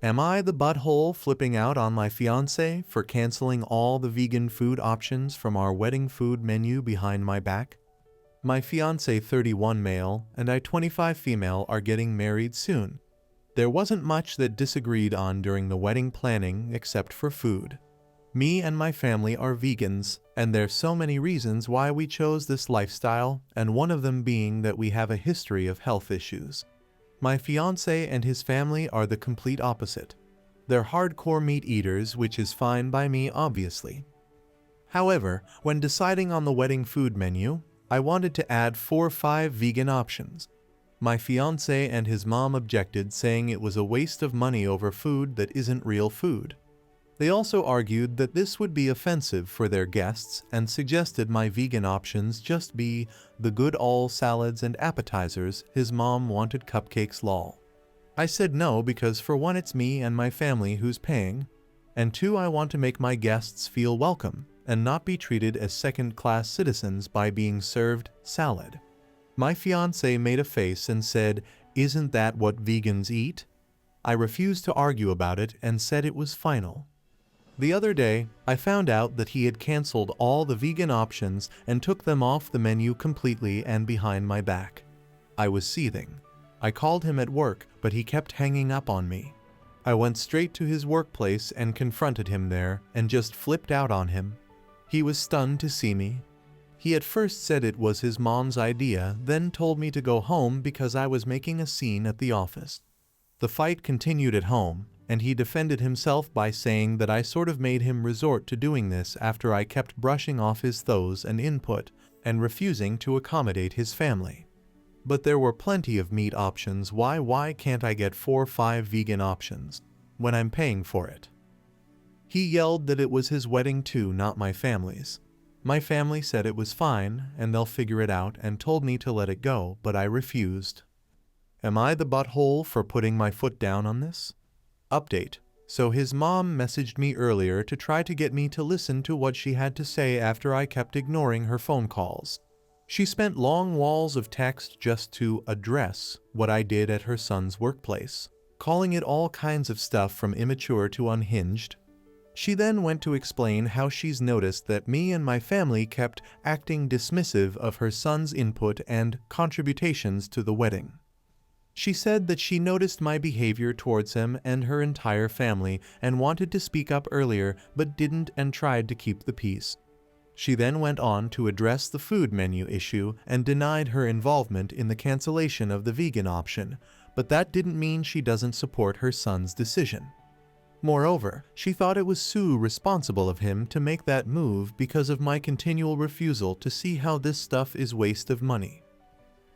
Am I the butthole flipping out on my fiancé for canceling all the vegan food options from our wedding food menu behind my back? My fiancé 31 male and I 25 female are getting married soon. There wasn't much that disagreed on during the wedding planning except for food. Me and my family are vegans, and there's so many reasons why we chose this lifestyle, and one of them being that we have a history of health issues. My fiancé and his family are the complete opposite. They're hardcore meat eaters, which is fine by me, obviously. However, when deciding on the wedding food menu, I wanted to add 4 or 5 vegan options. My fiancé and his mom objected, saying it was a waste of money over food that isn't real food. They also argued that this would be offensive for their guests and suggested my vegan options just be the good all salads and appetizers. His mom wanted cupcakes lol. I said no because for one it's me and my family who's paying, and two I want to make my guests feel welcome and not be treated as second-class citizens by being served salad. My fiancé made a face and said, "Isn't that what vegans eat?" I refused to argue about it and said it was final. The other day, I found out that he had canceled all the vegan options and took them off the menu completely and behind my back. I was seething. I called him at work, but he kept hanging up on me. I went straight to his workplace and confronted him there and just flipped out on him. He was stunned to see me. He at first said it was his mom's idea, then told me to go home because I was making a scene at the office. The fight continued at home, and he defended himself by saying that I sort of made him resort to doing this after I kept brushing off his thoughts and input and refusing to accommodate his family. But there were plenty of meat options. Why can't I get 4 or 5 vegan options when I'm paying for it? He yelled that it was his wedding too, not my family's. My family said it was fine and they'll figure it out and told me to let it go, but I refused. Am I the butthole for putting my foot down on this? Update. So his mom messaged me earlier to try to get me to listen to what she had to say after I kept ignoring her phone calls. She spent long walls of text just to address what I did at her son's workplace, calling it all kinds of stuff from immature to unhinged. She then went to explain how she's noticed that me and my family kept acting dismissive of her son's input and contributions to the wedding. She said that she noticed my behavior towards him and her entire family and wanted to speak up earlier but didn't and tried to keep the peace. She then went on to address the food menu issue and denied her involvement in the cancellation of the vegan option, but that didn't mean she doesn't support her son's decision. Moreover, she thought it was so responsible of him to make that move because of my continual refusal to see how this stuff is waste of money.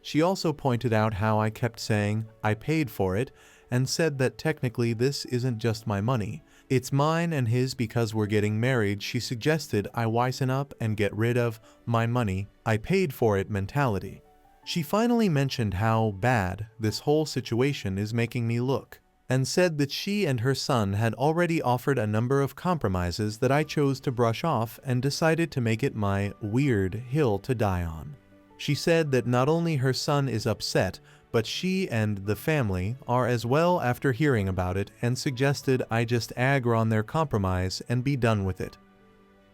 She also pointed out how I kept saying, "I paid for it," and said that technically this isn't just my money, it's mine and his because we're getting married. She suggested I wisen up and get rid of my money, I paid for it mentality. She finally mentioned how bad this whole situation is making me look, and said that she and her son had already offered a number of compromises that I chose to brush off and decided to make it my weird hill to die on. She said that not only her son is upset, but she and the family are as well after hearing about it and suggested I just agree on their compromise and be done with it.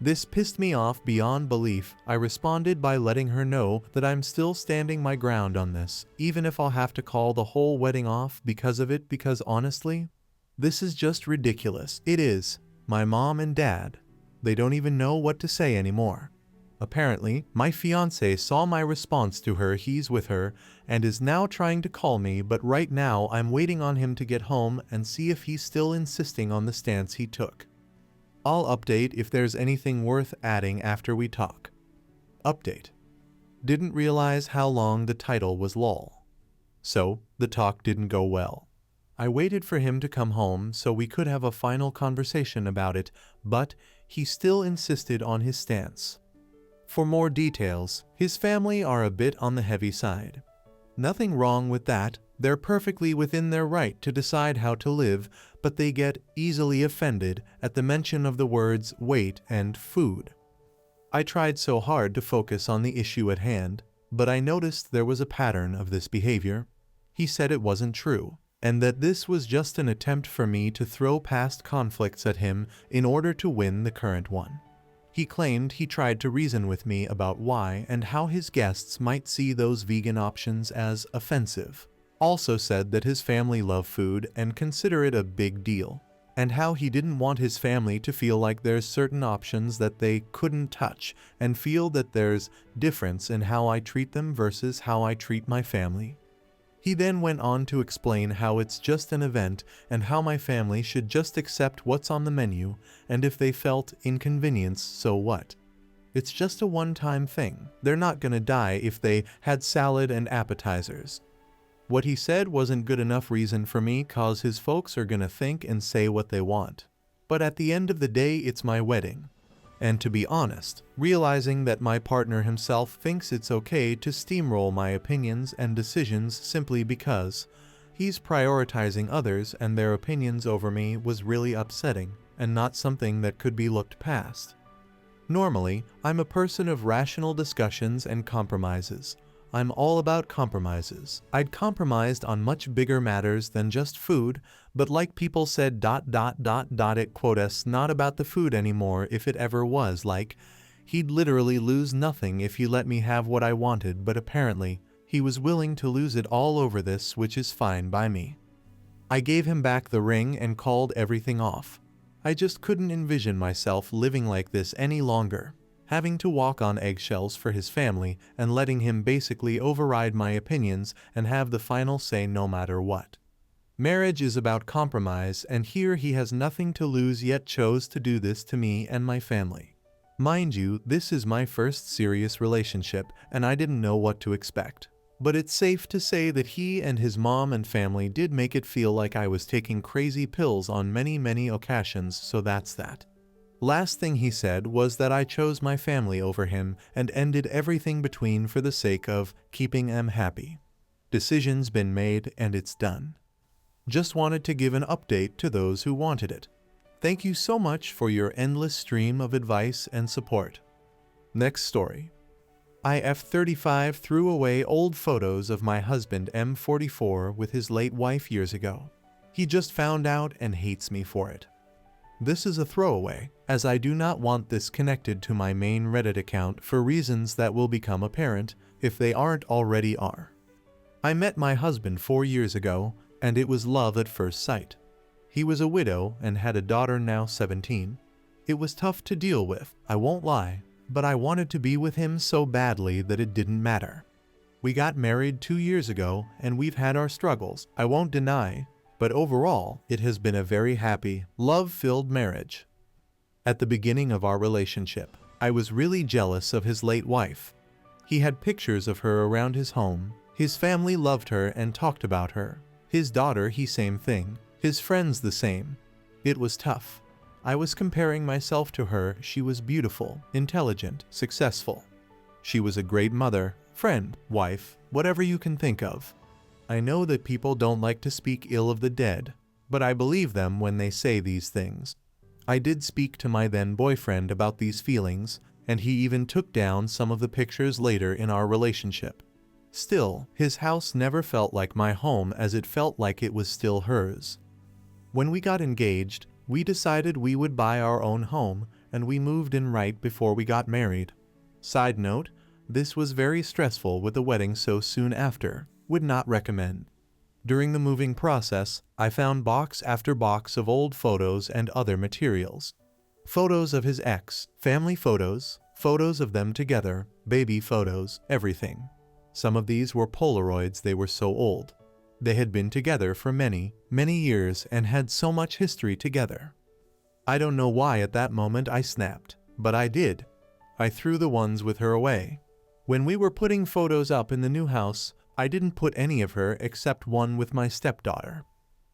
This pissed me off beyond belief. I responded by letting her know that I'm still standing my ground on this, even if I'll have to call the whole wedding off because of it, because honestly, this is just ridiculous. It is. My mom and dad, they don't even know what to say anymore. Apparently, my fiancé saw my response to her, he's with her, and is now trying to call me, but right now I'm waiting on him to get home and see if he's still insisting on the stance he took. I'll update if there's anything worth adding after we talk. Update. Didn't realize how long the title was lol. So, the talk didn't go well. I waited for him to come home so we could have a final conversation about it, but he still insisted on his stance. For more details, his family are a bit on the heavy side. Nothing wrong with that, they're perfectly within their right to decide how to live, but they get easily offended at the mention of the words weight and food. I tried so hard to focus on the issue at hand, but I noticed there was a pattern of this behavior. He said it wasn't true. and that this was just an attempt for me to throw past conflicts at him in order to win the current one. He claimed he tried to reason with me about why and how his guests might see those vegan options as offensive. Also said that his family love food and consider it a big deal, and how he didn't want his family to feel like there's certain options that they couldn't touch and feel that there's difference in how I treat them versus how I treat my family. He then went on to explain how it's just an event and how my family should just accept what's on the menu, and if they felt inconvenience, so what? It's just a one-time thing. They're not gonna die if they had salad and appetizers. What he said wasn't good enough reason for me, cause his folks are gonna think and say what they want. But at the end of the day, it's my wedding. And to be honest, realizing that my partner himself thinks it's okay to steamroll my opinions and decisions simply because he's prioritizing others and their opinions over me was really upsetting and not something that could be looked past. Normally, I'm a person of rational discussions and compromises. I'm all about compromises. I'd compromised on much bigger matters than just food, but like people said ... it quotes not about the food anymore if it ever was, like, he'd literally lose nothing if he let me have what I wanted, but apparently, he was willing to lose it all over this, which is fine by me. I gave him back the ring and called everything off. I just couldn't envision myself living like this any longer, having to walk on eggshells for his family and letting him basically override my opinions and have the final say no matter what. Marriage is about compromise, and here he has nothing to lose yet chose to do this to me and my family. Mind you, this is my first serious relationship and I didn't know what to expect. But it's safe to say that he and his mom and family did make it feel like I was taking crazy pills on many occasions, so that's that. Last thing he said was that I chose my family over him and ended everything between for the sake of keeping them happy. Decision's been made and it's done. Just wanted to give an update to those who wanted it. Thank you so much for your endless stream of advice and support. Next story. IF35 threw away old photos of my husband M44 with his late wife years ago. He just found out and hates me for it. This is a throwaway, as I do not want this connected to my main Reddit account for reasons that will become apparent if they aren't already are. I met my husband 4 years ago, and it was love at first sight. He was a widow and had a daughter now 17. It was tough to deal with, I won't lie, but I wanted to be with him so badly that it didn't matter. We got married 2 years ago, and we've had our struggles, I won't deny, but overall, it has been a very happy, love-filled marriage. At the beginning of our relationship, I was really jealous of his late wife. He had pictures of her around his home. His family loved her and talked about her. His daughter, same thing. His friends the same. It was tough. I was comparing myself to her. She was beautiful, intelligent, successful. She was a great mother, friend, wife, whatever you can think of. I know that people don't like to speak ill of the dead, but I believe them when they say these things. I did speak to my then boyfriend about these feelings, and he even took down some of the pictures later in our relationship. Still, his house never felt like my home, as it felt like it was still hers. When we got engaged, we decided we would buy our own home, and we moved in right before we got married. Side note, this was very stressful with the wedding so soon after. Would not recommend. During the moving process, I found box after box of old photos and other materials. Photos of his ex, family photos, photos of them together, baby photos, everything. Some of these were Polaroids, they were so old. They had been together for many years and had so much history together. I don't know why at that moment I snapped, but I did. I threw the ones with her away. When we were putting photos up in the new house, I didn't put any of her except one with my stepdaughter.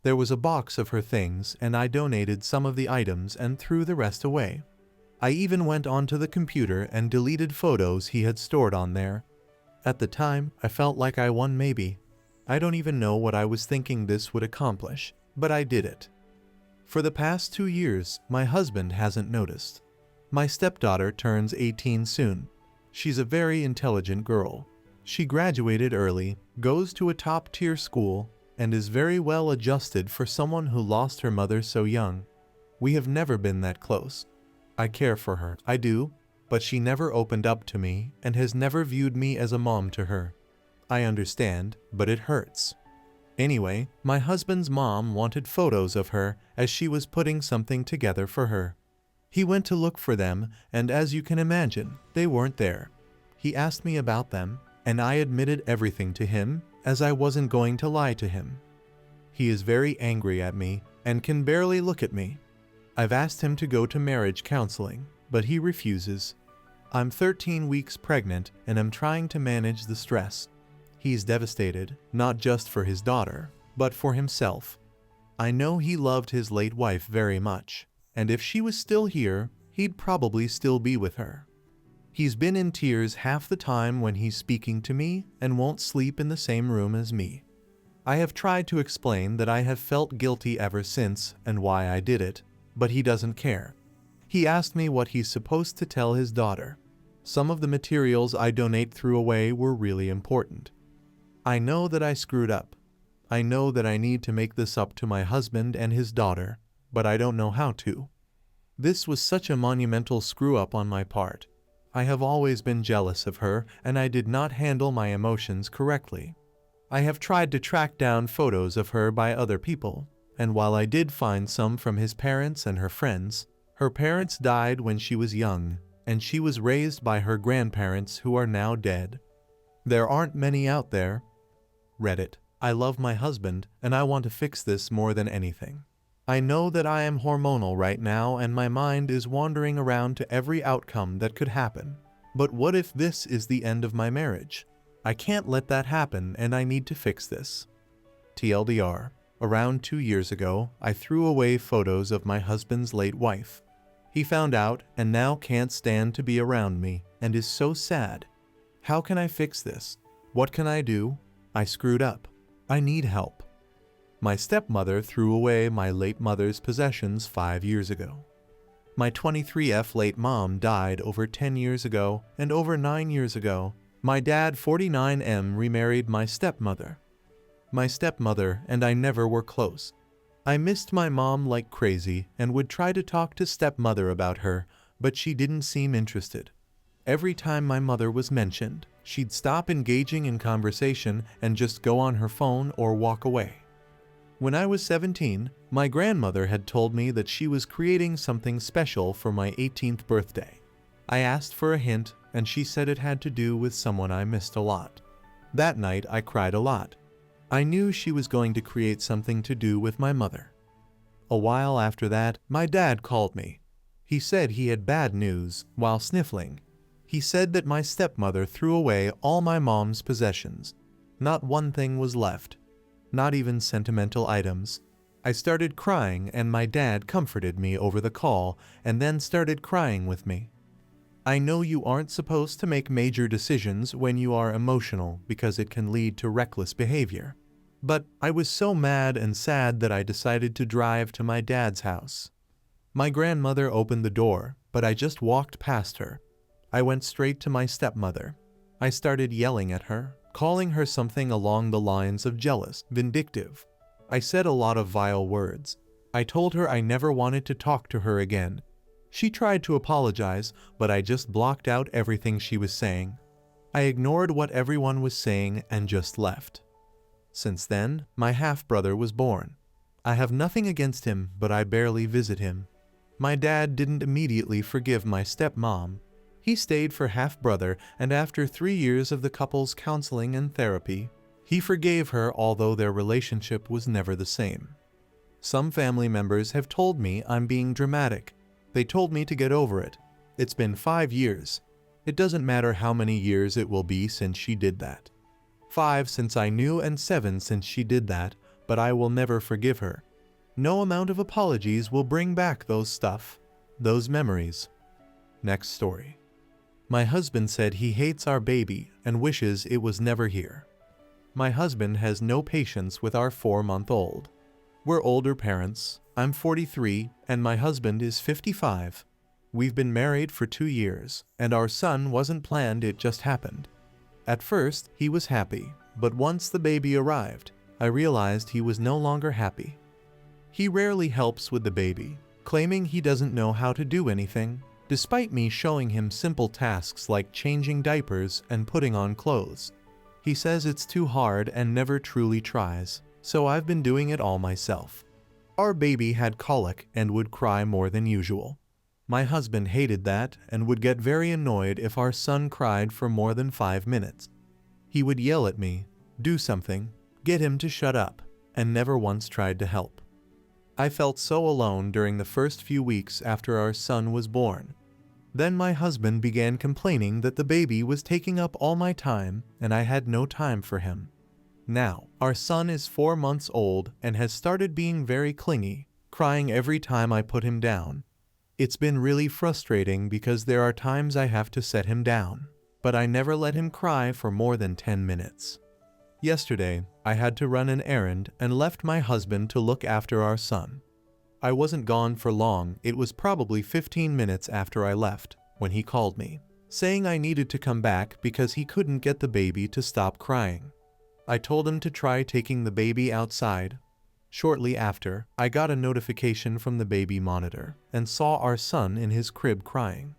There was a box of her things, and I donated some of the items and threw the rest away. I even went onto the computer and deleted photos he had stored on there. At the time, I felt like I won maybe. I don't even know what I was thinking this would accomplish, but I did it. For the past 2 years, my husband hasn't noticed. My stepdaughter turns 18 soon. She's a very intelligent girl. She graduated early, goes to a top-tier school, and is very well adjusted for someone who lost her mother so young. We have never been that close. I care for her, I do, but she never opened up to me and has never viewed me as a mom to her. I understand, but it hurts. Anyway, my husband's mom wanted photos of her as she was putting something together for her. He went to look for them, and as you can imagine, they weren't there. He asked me about them, and I admitted everything to him, as I wasn't going to lie to him. He is very angry at me and can barely look at me. I've asked him to go to marriage counseling, but he refuses. I'm 13 weeks pregnant and I'm trying to manage the stress. He's devastated, not just for his daughter, but for himself. I know he loved his late wife very much, and if she was still here, he'd probably still be with her. He's been in tears half the time when he's speaking to me and won't sleep in the same room as me. I have tried to explain that I have felt guilty ever since and why I did it, but he doesn't care. He asked me what he's supposed to tell his daughter. Some of the materials I donate threw away were really important. I know that I screwed up. I know that I need to make this up to my husband and his daughter, but I don't know how to. This was such a monumental screw-up on my part. I have always been jealous of her, and I did not handle my emotions correctly. I have tried to track down photos of her by other people, and while I did find some from his parents and her friends, her parents died when she was young, and she was raised by her grandparents who are now dead. There aren't many out there. Reddit. I love my husband, and I want to fix this more than anything. I know that I am hormonal right now and my mind is wandering around to every outcome that could happen. But what if this is the end of my marriage? I can't let that happen and I need to fix this. TLDR. Around 2 years ago, I threw away photos of my husband's late wife. He found out and now can't stand to be around me and is so sad. How can I fix this? What can I do? I screwed up. I need help. My stepmother threw away my late mother's possessions 5 years ago. My 23F late mom died over 10 years ago, and over 9 years ago, my dad 49M remarried my stepmother. My stepmother and I never were close. I missed my mom like crazy and would try to talk to stepmother about her, but she didn't seem interested. Every time my mother was mentioned, she'd stop engaging in conversation and just go on her phone or walk away. When I was 17, my grandmother had told me that she was creating something special for my 18th birthday. I asked for a hint, and she said it had to do with someone I missed a lot. That night, I cried a lot. I knew she was going to create something to do with my mother. A while after that, my dad called me. He said he had bad news while sniffling. He said that my stepmother threw away all my mom's possessions. Not one thing was left. Not even sentimental items. I started crying and my dad comforted me over the call and then started crying with me. I know you aren't supposed to make major decisions when you are emotional because it can lead to reckless behavior. But I was so mad and sad that I decided to drive to my dad's house. My grandmother opened the door, but I just walked past her. I went straight to my stepmother. I started yelling at her, calling her something along the lines of jealous, vindictive. I said a lot of vile words. I told her I never wanted to talk to her again. She tried to apologize, but I just blocked out everything she was saying. I ignored what everyone was saying and just left. Since then, my half-brother was born. I have nothing against him, but I barely visit him. My dad didn't immediately forgive my stepmom. He stayed for half-brother, and after 3 years of the couple's counseling and therapy, he forgave her, although their relationship was never the same. Some family members have told me I'm being dramatic. They told me to get over it. It's been 5 years. It doesn't matter how many years it will be since she did that. 5 since I knew and 7 since she did that, but I will never forgive her. No amount of apologies will bring back those memories. Next story. My husband said he hates our baby and wishes it was never here. My husband has no patience with our 4-month-old. We're older parents. I'm 43 and my husband is 55. We've been married for 2 years and our son wasn't planned, it just happened. At first, he was happy, but once the baby arrived, I realized he was no longer happy. He rarely helps with the baby, claiming he doesn't know how to do anything, despite me showing him simple tasks like changing diapers and putting on clothes. He says it's too hard and never truly tries, so I've been doing it all myself. Our baby had colic and would cry more than usual. My husband hated that and would get very annoyed if our son cried for more than 5 minutes. He would yell at me, do something, get him to shut up, and never once tried to help. I felt so alone during the first few weeks after our son was born. Then my husband began complaining that the baby was taking up all my time and I had no time for him. Now, our son is 4 months old and has started being very clingy, crying every time I put him down. It's been really frustrating because there are times I have to set him down, but I never let him cry for more than 10 minutes. Yesterday, I had to run an errand and left my husband to look after our son. I wasn't gone for long. It was probably 15 minutes after I left when he called me, saying I needed to come back because he couldn't get the baby to stop crying. I told him to try taking the baby outside. Shortly after, I got a notification from the baby monitor and saw our son in his crib crying.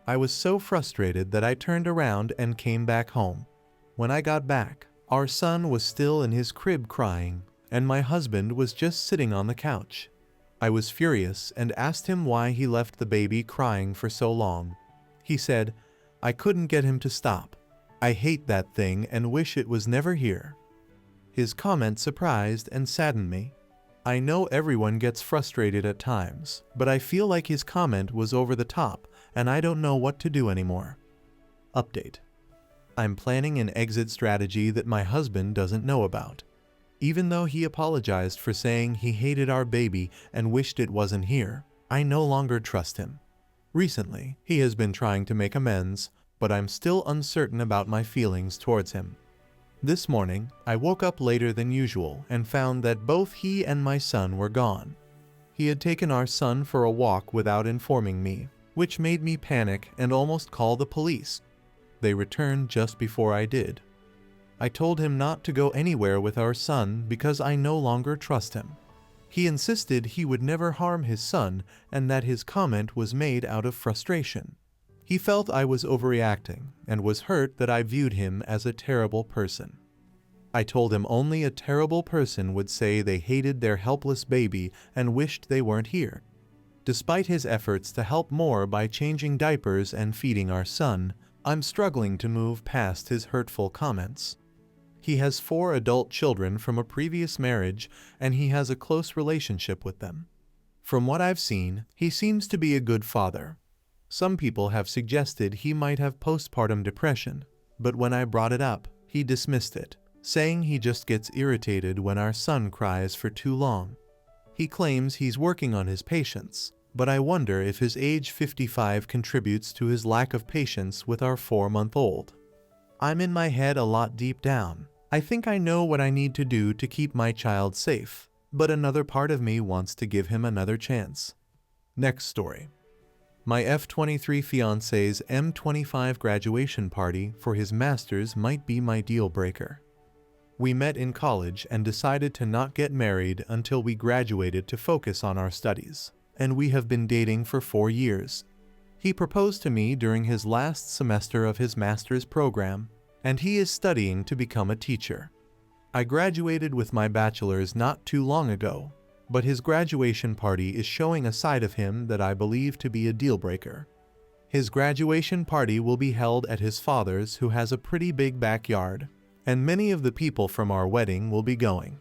I was so frustrated that I turned around and came back home. When I got back, our son was still in his crib crying, and my husband was just sitting on the couch. I was furious and asked him why he left the baby crying for so long. He said, I couldn't get him to stop. I hate that thing and wish it was never here. His comment surprised and saddened me. I know everyone gets frustrated at times, but I feel like his comment was over the top and I don't know what to do anymore. Update. I'm planning an exit strategy that my husband doesn't know about. Even though he apologized for saying he hated our baby and wished it wasn't here, I no longer trust him. Recently, he has been trying to make amends, but I'm still uncertain about my feelings towards him. This morning, I woke up later than usual and found that both he and my son were gone. He had taken our son for a walk without informing me, which made me panic and almost call the police. They returned just before I did. I told him not to go anywhere with our son because I no longer trust him. He insisted he would never harm his son and that his comment was made out of frustration. He felt I was overreacting and was hurt that I viewed him as a terrible person. I told him only a terrible person would say they hated their helpless baby and wished they weren't here. Despite his efforts to help more by changing diapers and feeding our son, I'm struggling to move past his hurtful comments. He has 4 adult children from a previous marriage and he has a close relationship with them. From what I've seen, he seems to be a good father. Some people have suggested he might have postpartum depression, but when I brought it up, he dismissed it, saying he just gets irritated when our son cries for too long. He claims he's working on his patience, but I wonder if his age 55 contributes to his lack of patience with our 4-month-old. I'm in my head a lot deep down. I think I know what I need to do to keep my child safe, but another part of me wants to give him another chance. Next story. My F23 fiancé's M25 graduation party for his master's might be my deal breaker. We met in college and decided to not get married until we graduated to focus on our studies, and we have been dating for 4 years. He proposed to me during his last semester of his master's program, and he is studying to become a teacher. I graduated with my bachelor's not too long ago, but his graduation party is showing a side of him that I believe to be a deal breaker. His graduation party will be held at his father's, who has a pretty big backyard, and many of the people from our wedding will be going.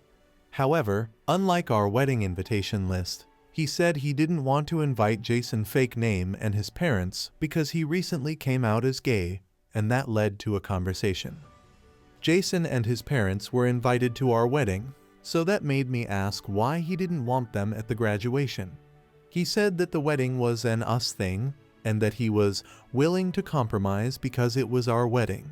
However, unlike our wedding invitation list, he said he didn't want to invite Jason fake name and his parents because he recently came out as gay, and that led to a conversation. Jason and his parents were invited to our wedding, so that made me ask why he didn't want them at the graduation. He said that the wedding was an us thing, and that he was willing to compromise because it was our wedding.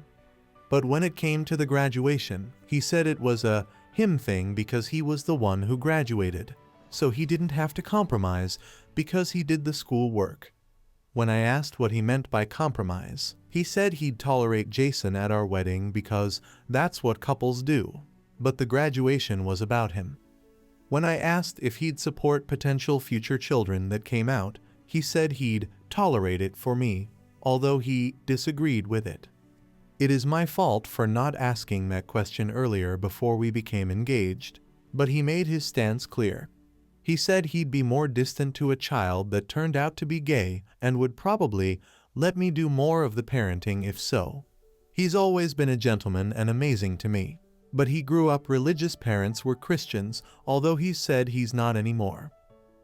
But when it came to the graduation, he said it was a him thing because he was the one who graduated, so he didn't have to compromise because he did the school work. When I asked what he meant by compromise, he said he'd tolerate Jason at our wedding because that's what couples do. but the graduation was about him. When I asked if he'd support potential future children that came out, he said he'd tolerate it for me, although he disagreed with it. It is my fault for not asking that question earlier before we became engaged, but he made his stance clear. He said he'd be more distant to a child that turned out to be gay and would probably let me do more of the parenting if so. He's always been a gentleman and amazing to me, but he grew up religious parents were Christians, although he said he's not anymore.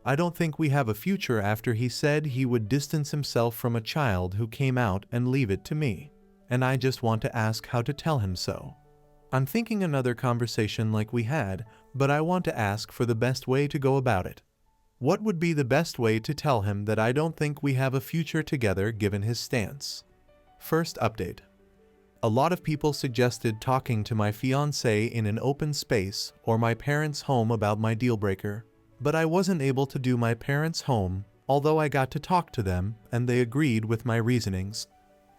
I don't think we have a future after he said he would distance himself from a child who came out and leave it to me, and I just want to ask how to tell him so. I'm thinking another conversation like we had, but I want to ask for the best way to go about it. What would be the best way to tell him that I don't think we have a future together given his stance? First update. A lot of people suggested talking to my fiancé in an open space or my parents' home about my deal breaker, but I wasn't able to do my parents' home, although I got to talk to them and they agreed with my reasonings.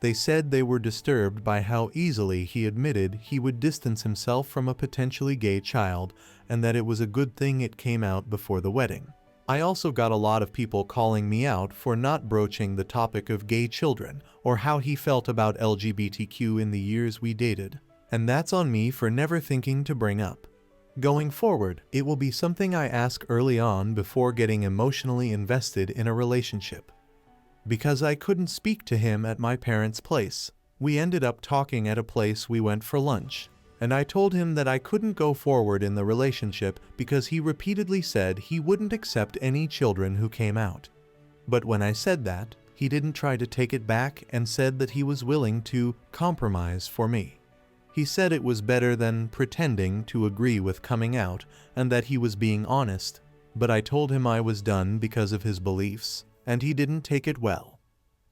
They said they were disturbed by how easily he admitted he would distance himself from a potentially gay child and that it was a good thing it came out before the wedding. I also got a lot of people calling me out for not broaching the topic of gay children or how he felt about LGBTQ in the years we dated, and that's on me for never thinking to bring up. Going forward, it will be something I ask early on before getting emotionally invested in a relationship. Because I couldn't speak to him at my parents' place, we ended up talking at a place we went for lunch, and I told him that I couldn't go forward in the relationship because he repeatedly said he wouldn't accept any children who came out. But when I said that, he didn't try to take it back and said that he was willing to compromise for me. He said it was better than pretending to agree with coming out and that he was being honest, but I told him I was done because of his beliefs, and he didn't take it well.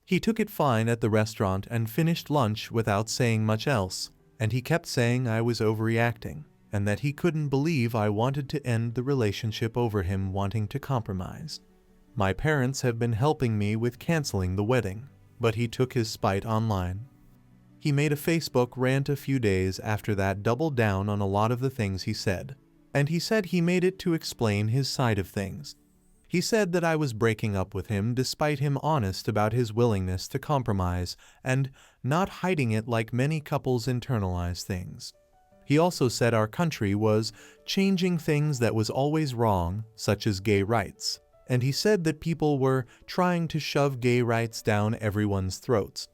He took it fine at the restaurant and finished lunch without saying much else, and he kept saying I was overreacting, and that he couldn't believe I wanted to end the relationship over him wanting to compromise. My parents have been helping me with canceling the wedding, but he took his spite online. He made a Facebook rant a few days after that, doubled down on a lot of the things he said, and he said he made it to explain his side of things. He said that I was breaking up with him despite him honest about his willingness to compromise and not hiding it like many couples internalize things. He also said our country was changing things that was always wrong, such as gay rights, and he said that people were trying to shove gay rights down everyone's throats.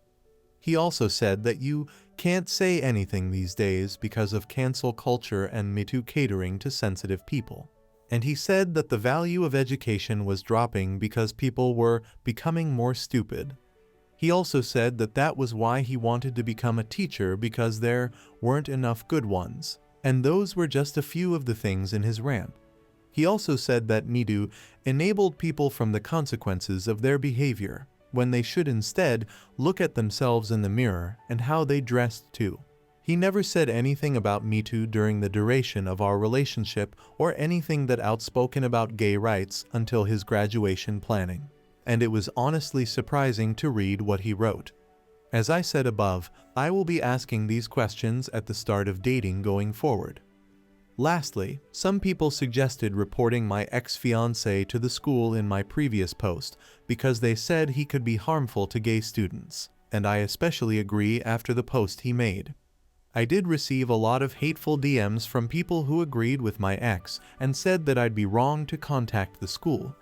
He also said that you can't say anything these days because of cancel culture and Me Too catering to sensitive people. And he said that the value of education was dropping because people were becoming more stupid. He also said that that was why he wanted to become a teacher because there weren't enough good ones, and those were just a few of the things in his rant. He also said that Me Too enabled people from the consequences of their behavior, when they should instead look at themselves in the mirror and how they dressed too. He never said anything about Me Too during the duration of our relationship or anything that outspoken about gay rights until his graduation planning, and it was honestly surprising to read what he wrote. As I said above, I will be asking these questions at the start of dating going forward. Lastly, some people suggested reporting my ex-fiancé to the school in my previous post because they said he could be harmful to gay students, and I especially agree after the post he made. I did receive a lot of hateful DMs from people who agreed with my ex and said that I'd be wrong to contact the school.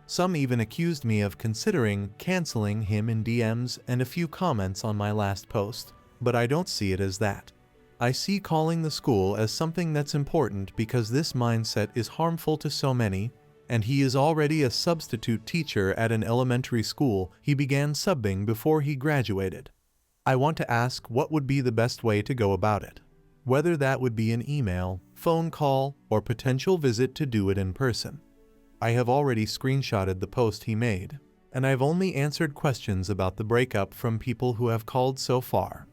Some even accused me of considering canceling him in DMs and a few comments on my last post, but I don't see it as that. I see calling the school as something that's important because this mindset is harmful to so many, and he is already a substitute teacher at an elementary school he began subbing before he graduated. I want to ask what would be the best way to go about it, whether that would be an email, phone call, or potential visit to do it in person. I have already screenshotted the post he made, and I've only answered questions about the breakup from people who have called so far.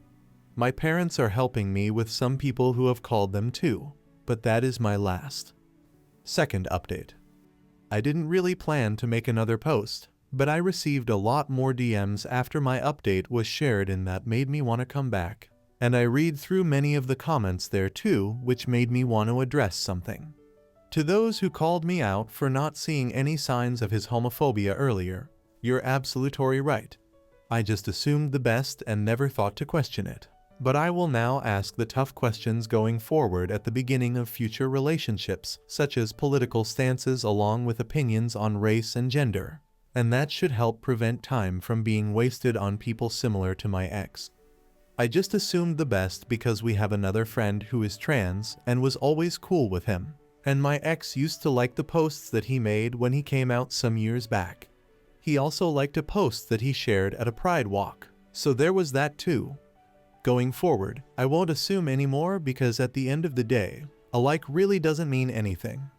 My parents are helping me with some people who have called them too, but that is my last. Second update. I didn't really plan to make another post, but I received a lot more DMs after my update was shared and that made me want to come back. And I read through many of the comments there too, which made me want to address something. To those who called me out for not seeing any signs of his homophobia earlier, you're absolutely right. I just assumed the best and never thought to question it. But I will now ask the tough questions going forward at the beginning of future relationships, such as political stances along with opinions on race and gender. And that should help prevent time from being wasted on people similar to my ex. I just assumed the best because we have another friend who is trans and was always cool with him. And my ex used to like the posts that he made when he came out some years back. He also liked a post that he shared at a Pride walk. So there was that too. Going forward, I won't assume anymore because at the end of the day, a like really doesn't mean anything.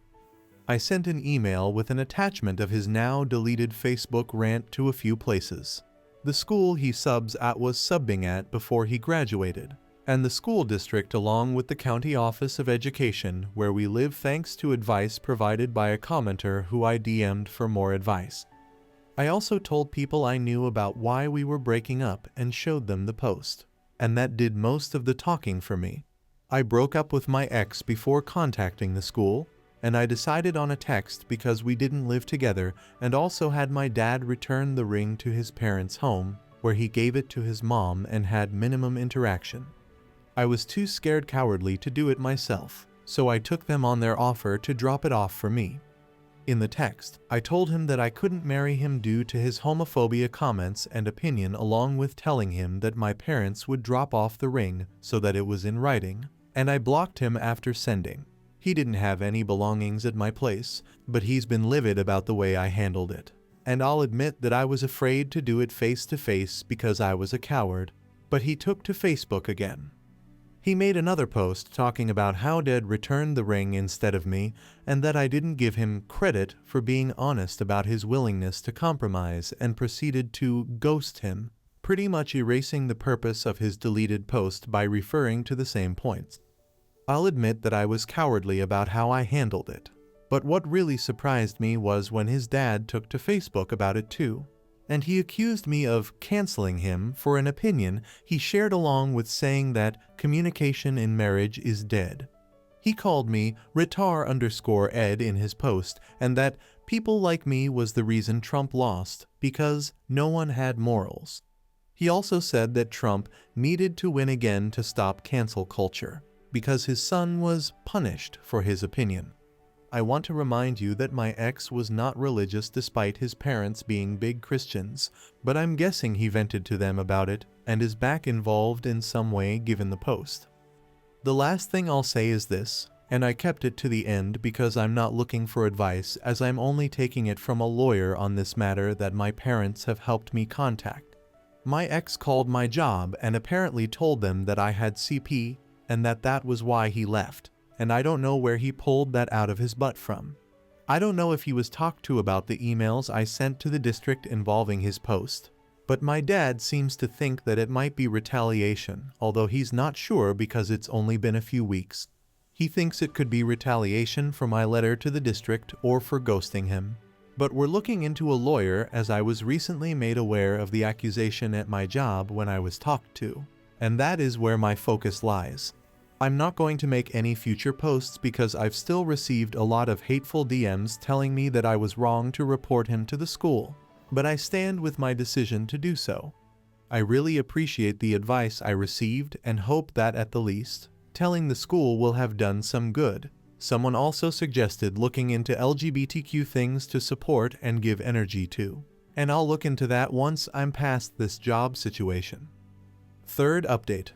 I sent an email with an attachment of his now deleted Facebook rant to a few places. The school he subs at was subbing at before he graduated, and the school district along with the county office of education where we live, thanks to advice provided by a commenter who I DM'd for more advice. I also told people I knew about why we were breaking up and showed them the post. And that did most of the talking for me. I broke up with my ex before contacting the school, and I decided on a text because we didn't live together, and also had my dad return the ring to his parents' home, where he gave it to his mom and had minimum interaction. I was too scared cowardly to do it myself, so I took them on their offer to drop it off for me. In the text, I told him that I couldn't marry him due to his homophobia comments and opinion, along with telling him that my parents would drop off the ring so that it was in writing, and I blocked him after sending. He didn't have any belongings at my place, but he's been livid about the way I handled it. And I'll admit that I was afraid to do it face to face because I was a coward, but he took to Facebook again. He made another post talking about how Dad returned the ring instead of me, and that I didn't give him credit for being honest about his willingness to compromise, and proceeded to ghost him, pretty much erasing the purpose of his deleted post by referring to the same points. I'll admit that I was cowardly about how I handled it, but what really surprised me was when his dad took to Facebook about it too. And he accused me of canceling him for an opinion he shared, along with saying that communication in marriage is dead. He called me *Ed in his post, and that people like me was the reason Trump lost, because no one had morals. He also said that Trump needed to win again to stop cancel culture, because his son was punished for his opinion. I want to remind you that my ex was not religious despite his parents being big Christians, but I'm guessing he vented to them about it and is back involved in some way given the post. The last thing I'll say is this, and I kept it to the end because I'm not looking for advice, as I'm only taking it from a lawyer on this matter that my parents have helped me contact. My ex called my job and apparently told them that I had CP and that was why he left. And I don't know where he pulled that out of his butt from. I don't know if he was talked to about the emails I sent to the district involving his post, but my dad seems to think that it might be retaliation, although he's not sure because it's only been a few weeks. He thinks it could be retaliation for my letter to the district or for ghosting him. But we're looking into a lawyer, as I was recently made aware of the accusation at my job when I was talked to, and that is where my focus lies. I'm not going to make any future posts because I've still received a lot of hateful DMs telling me that I was wrong to report him to the school, but I stand with my decision to do so. I really appreciate the advice I received and hope that at the least, telling the school will have done some good. Someone also suggested looking into LGBTQ things to support and give energy to, and I'll look into that once I'm past this job situation. Third update.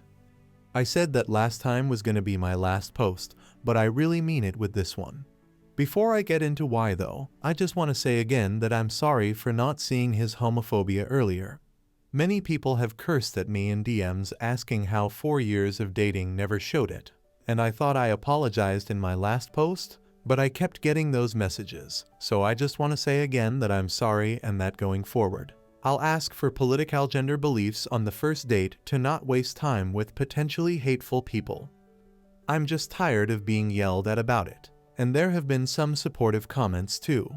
I said that last time was going to be my last post, but I really mean it with this one. Before I get into why though, I just want to say again that I'm sorry for not seeing his homophobia earlier. Many people have cursed at me in DMs asking how 4 years of dating never showed it, and I thought I apologized in my last post, but I kept getting those messages, so I just want to say again that I'm sorry and that going forward, I'll ask for political gender beliefs on the first date to not waste time with potentially hateful people. I'm just tired of being yelled at about it, and there have been some supportive comments too.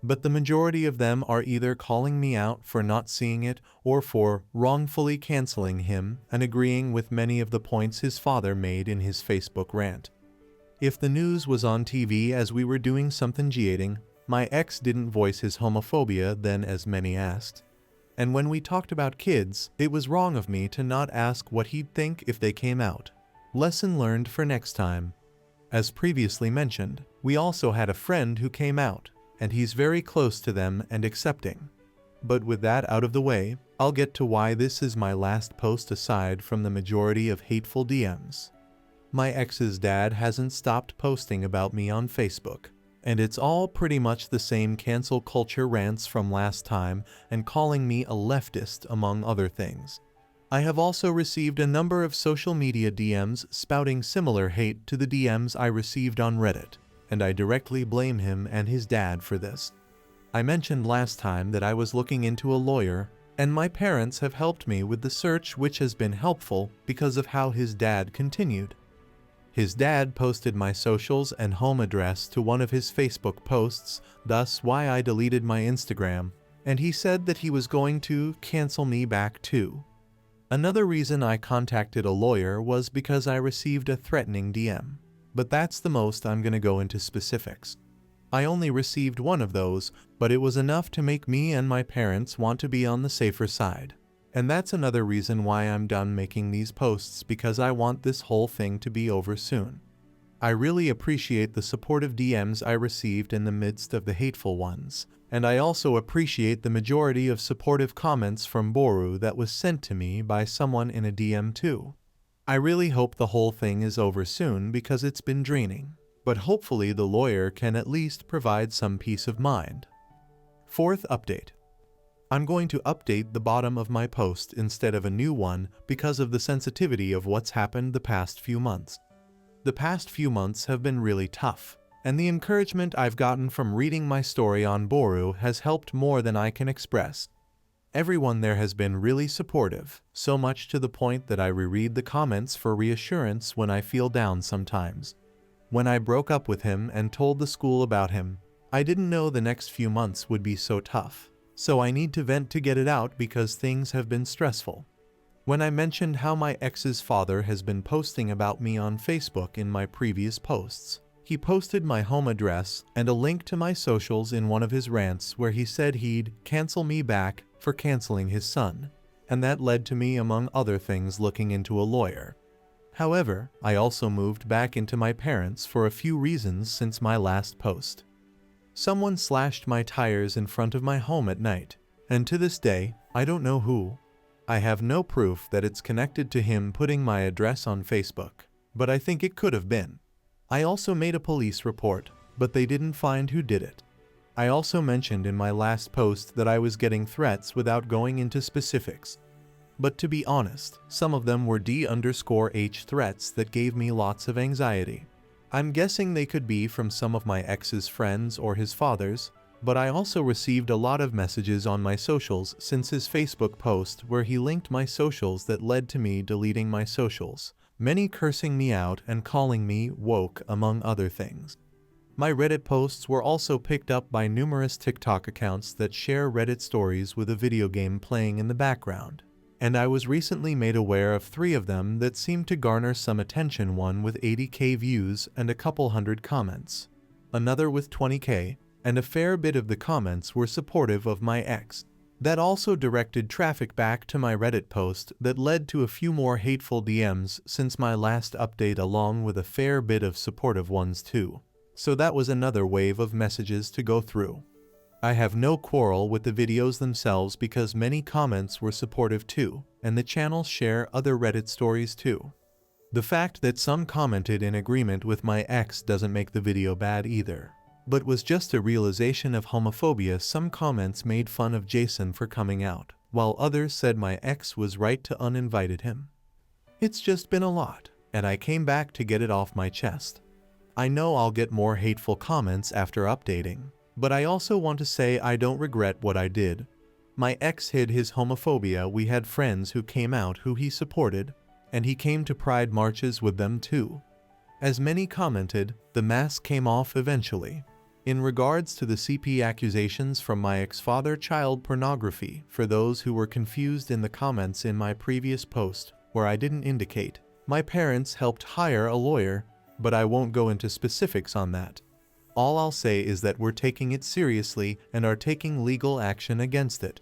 but the majority of them are either calling me out for not seeing it or for wrongfully canceling him and agreeing with many of the points his father made in his Facebook rant. If the news was on TV as we were doing something G-ating, my ex didn't voice his homophobia then as many asked. And when we talked about kids, it was wrong of me to not ask what he'd think if they came out. Lesson learned for next time. As previously mentioned, we also had a friend who came out, and he's very close to them and accepting. But with that out of the way, I'll get to why this is my last post aside from the majority of hateful DMs. My ex's dad hasn't stopped posting about me on Facebook, and it's all pretty much the same cancel culture rants from last time and calling me a leftist among other things. I have also received a number of social media DMs spouting similar hate to the DMs I received on Reddit, and I directly blame him and his dad for this. I mentioned last time that I was looking into a lawyer, and my parents have helped me with the search, which has been helpful because of how his dad continued. His dad posted my socials and home address to one of his Facebook posts, thus why I deleted my Instagram, and he said that he was going to cancel me back too. Another reason I contacted a lawyer was because I received a threatening DM, but that's the most I'm gonna go into specifics. I only received one of those, but it was enough to make me and my parents want to be on the safer side. And that's another reason why I'm done making these posts, because I want this whole thing to be over soon. I really appreciate the supportive DMs I received in the midst of the hateful ones, and I also appreciate the majority of supportive comments from Boru that was sent to me by someone in a DM too. I really hope the whole thing is over soon because it's been draining, but hopefully the lawyer can at least provide some peace of mind. Fourth update. I'm going to update the bottom of my post instead of a new one because of the sensitivity of what's happened the past few months. The past few months have been really tough, and the encouragement I've gotten from reading my story on Boru has helped more than I can express. Everyone there has been really supportive, so much to the point that I reread the comments for reassurance when I feel down sometimes. When I broke up with him and told the school about him, I didn't know the next few months would be so tough. So I need to vent to get it out because things have been stressful. When I mentioned how my ex's father has been posting about me on Facebook in my previous posts, he posted my home address and a link to my socials in one of his rants where he said he'd cancel me back for canceling his son, and that led to me, among other things, looking into a lawyer. However, I also moved back into my parents for a few reasons since my last post. Someone slashed my tires in front of my home at night, and to this day, I don't know who. I have no proof that it's connected to him putting my address on Facebook, but I think it could have been. I also made a police report, but they didn't find who did it. I also mentioned in my last post that I was getting threats without going into specifics. But to be honest, some of them were D_H threats that gave me lots of anxiety. I'm guessing they could be from some of my ex's friends or his father's, but I also received a lot of messages on my socials since his Facebook post where he linked my socials that led to me deleting my socials, many cursing me out and calling me woke, among other things. My Reddit posts were also picked up by numerous TikTok accounts that share Reddit stories with a video game playing in the background. And I was recently made aware of 3 of them that seemed to garner some attention, one with 80k views and a couple hundred comments, another with 20k, and a fair bit of the comments were supportive of my ex. That also directed traffic back to my Reddit post that led to a few more hateful DMs since my last update, along with a fair bit of supportive ones too. So that was another wave of messages to go through. I have no quarrel with the videos themselves because many comments were supportive too, and the channels share other Reddit stories too. The fact that some commented in agreement with my ex doesn't make the video bad either, but was just a realization of homophobia. Some comments made fun of Jason for coming out, while others said my ex was right to uninvited him. It's just been a lot, and I came back to get it off my chest. I know I'll get more hateful comments after updating, but I also want to say I don't regret what I did. My ex hid his homophobia. We had friends who came out who he supported, and he came to pride marches with them too. As many commented, the mask came off eventually. In regards to the CP accusations from my ex-father, child pornography, for those who were confused in the comments in my previous post, where I didn't indicate, my parents helped hire a lawyer, but I won't go into specifics on that. All I'll say is that we're taking it seriously and are taking legal action against it.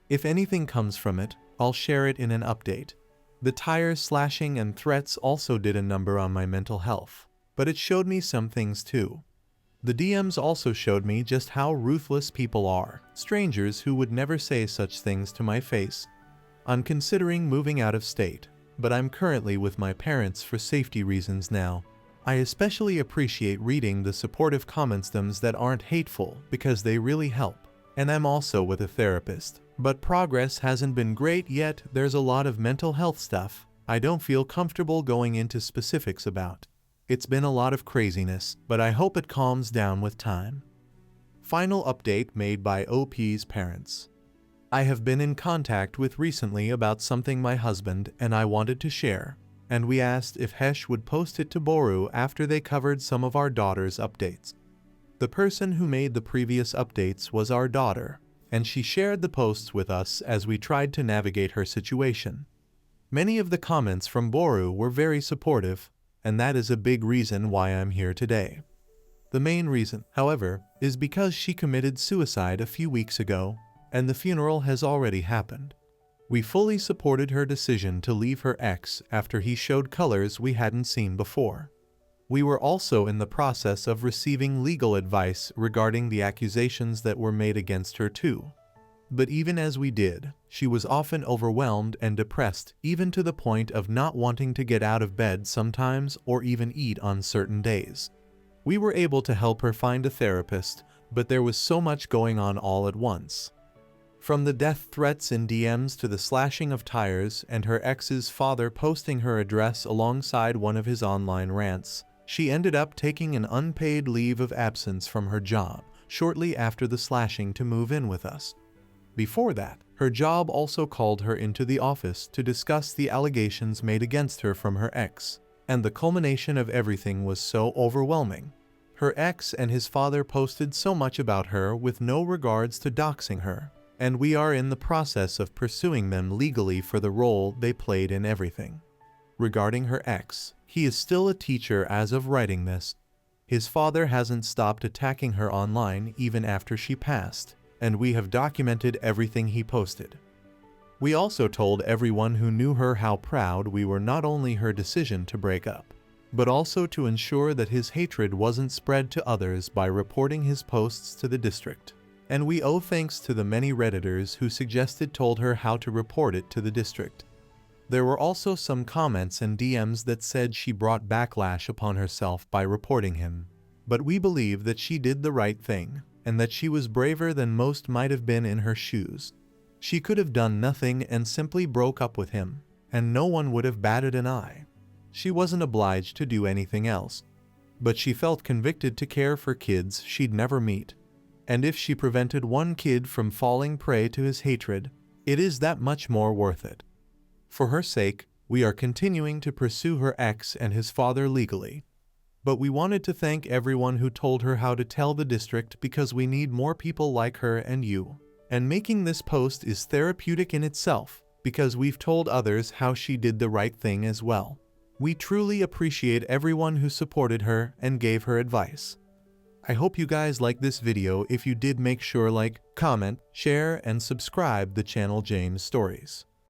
If anything comes from it, I'll share it in an update. The tire slashing and threats also did a number on my mental health, but it showed me some things too. The DMs also showed me just how ruthless people are, strangers who would never say such things to my face. I'm considering moving out of state, but I'm currently with my parents for safety reasons now. I especially appreciate reading the supportive comments that aren't hateful because they really help. And I'm also with a therapist, but progress hasn't been great yet. There's a lot of mental health stuff I don't feel comfortable going into specifics about. It's been a lot of craziness, but I hope it calms down with time. Final update made by OP's parents. I have been in contact with recently about something my husband and I wanted to share, and we asked if Hesh would post it to Boru after they covered some of our daughter's updates. The person who made the previous updates was our daughter, and she shared the posts with us as we tried to navigate her situation. Many of the comments from Boru were very supportive, and that is a big reason why I'm here today. The main reason, however, is because she committed suicide a few weeks ago, and the funeral has already happened. We fully supported her decision to leave her ex after he showed colors we hadn't seen before. We were also in the process of receiving legal advice regarding the accusations that were made against her too. But even as we did, she was often overwhelmed and depressed, even to the point of not wanting to get out of bed sometimes or even eat on certain days. We were able to help her find a therapist, but there was so much going on all at once. From the death threats in DMs to the slashing of tires and her ex's father posting her address alongside one of his online rants, she ended up taking an unpaid leave of absence from her job shortly after the slashing to move in with us. Before that, her job also called her into the office to discuss the allegations made against her from her ex, and the culmination of everything was so overwhelming. Her ex and his father posted so much about her with no regards to doxing her, and we are in the process of pursuing them legally for the role they played in everything. Regarding her ex, he is still a teacher as of writing this. His father hasn't stopped attacking her online even after she passed, and we have documented everything he posted. We also told everyone who knew her how proud we were not only her decision to break up, but also to ensure that his hatred wasn't spread to others by reporting his posts to the district. And we owe thanks to the many Redditors who told her how to report it to the district. There were also some comments and DMs that said she brought backlash upon herself by reporting him. But we believe that she did the right thing, and that she was braver than most might have been in her shoes. She could have done nothing and simply broke up with him, and no one would have batted an eye. She wasn't obliged to do anything else. But she felt convicted to care for kids she'd never meet. And if she prevented one kid from falling prey to his hatred, it is that much more worth it. For her sake, we are continuing to pursue her ex and his father legally. But we wanted to thank everyone who told her how to tell the district because we need more people like her and you. And making this post is therapeutic in itself because we've told others how she did the right thing as well. We truly appreciate everyone who supported her and gave her advice. I hope you guys like this video. If you did, make sure like, comment, share, and subscribe the channel James Stories.